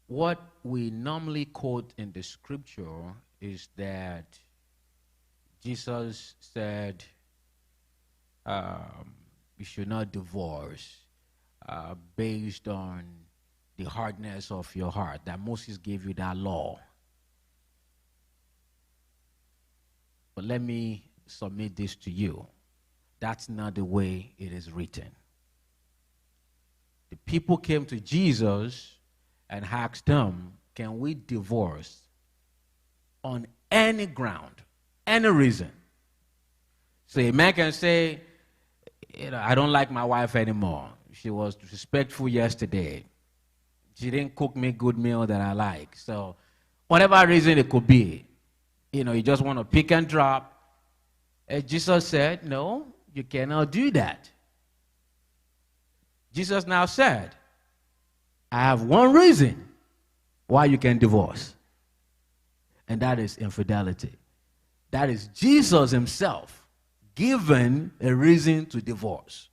What we normally quote in the scripture is that Jesus said, you should not divorce based on the hardness of your heart, that Moses gave you that law. But let me submit this to you. That's not the way it is written. The people came to Jesus and asked him, can we divorce on any ground, any reason? So a man can say, I don't like my wife anymore. She was disrespectful yesterday. She didn't cook me a good meal that I like. So whatever reason it could be, you just want to pick and drop. And Jesus said, no, you cannot do that. Jesus now said, I have one reason why you can divorce. And that is infidelity. That is Jesus himself given a reason to divorce.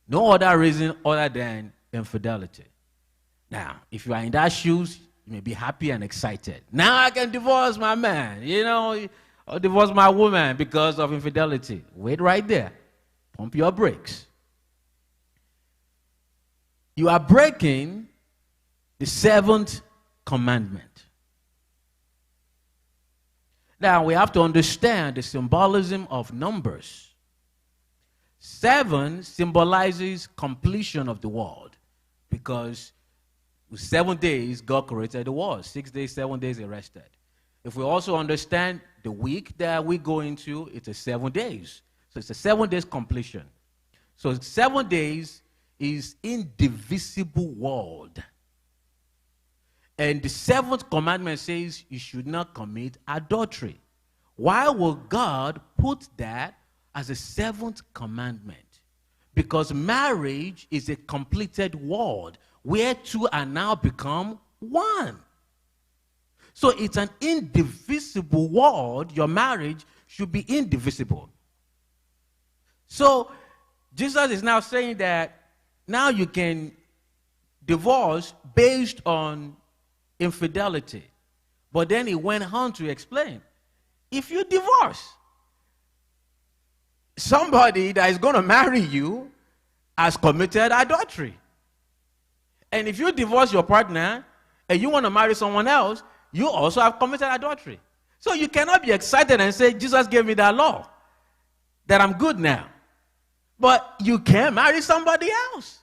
No other reason other than infidelity. Now, if you are in that shoes, you may be happy and excited. Now I can divorce my man, or divorce my woman because of infidelity. Wait right there. Pump your brakes. You are breaking the 7th commandment. Now, we have to understand the symbolism of numbers. 7 symbolizes completion of the world, because with 7 days, God created the world. 6 days, 7 days, he rested. If we also understand the week that we go into, it's a 7 days. So it's a 7 days completion. So 7 days is indivisible world. And the 7th commandment says you should not commit adultery. Why would God put that as a 7th commandment? Because marriage is a completed world where two are now become one. So it's an indivisible world. Your marriage should be indivisible. So Jesus is now saying that now you can divorce based on infidelity. But then he went on to explain, if you divorce, somebody that is going to marry you has committed adultery. And if you divorce your partner and you want to marry someone else, you also have committed adultery. So you cannot be excited and say, Jesus gave me that law, that I'm good now. But you can marry somebody else.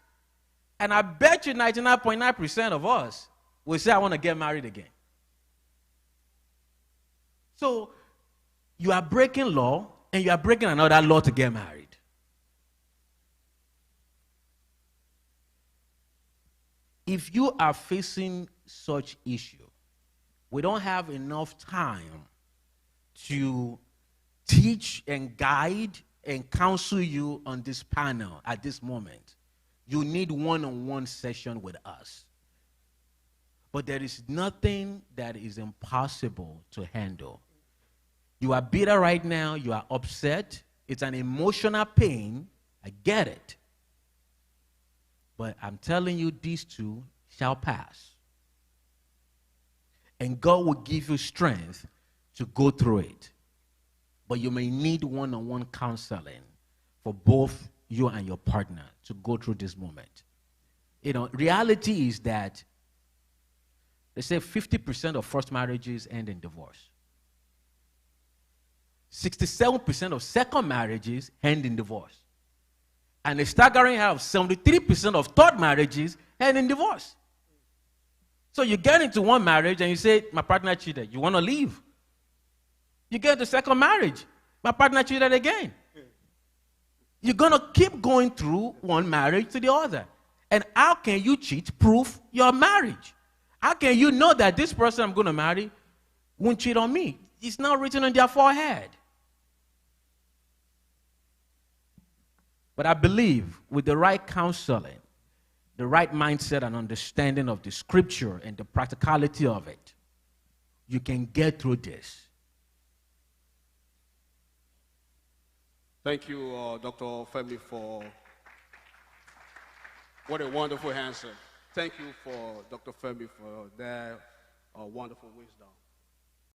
And I bet you 99.9% of us will say, I want to get married again. So you are breaking law and you are breaking another law to get married. If you are facing such issue, we don't have enough time to teach and guide and counsel you on this panel at this moment. You need one-on-one session with us. But there is nothing that is impossible to handle. You are bitter right now. You are upset. It's an emotional pain. I get it. But I'm telling you, these two shall pass. And God will give you strength to go through it. But you may need one-on-one counseling for both you and your partner to go through this moment. Reality is that they say 50% of first marriages end in divorce. 67% of second marriages end in divorce. And a staggering high of 73% of third marriages end in divorce. So you get into one marriage and you say, my partner cheated. You want to leave. You get into second marriage. My partner cheated again. You're going to keep going through one marriage to the other. And how can you cheat proof your marriage? How can you know that this person I'm going to marry won't cheat on me? It's not written on their forehead. But I believe with the right counseling, the right mindset and understanding of the scripture and the practicality of it, you can get through this. Thank you, Dr. Femi, for what a wonderful answer. thank you for Dr. Femi for their wonderful wisdom.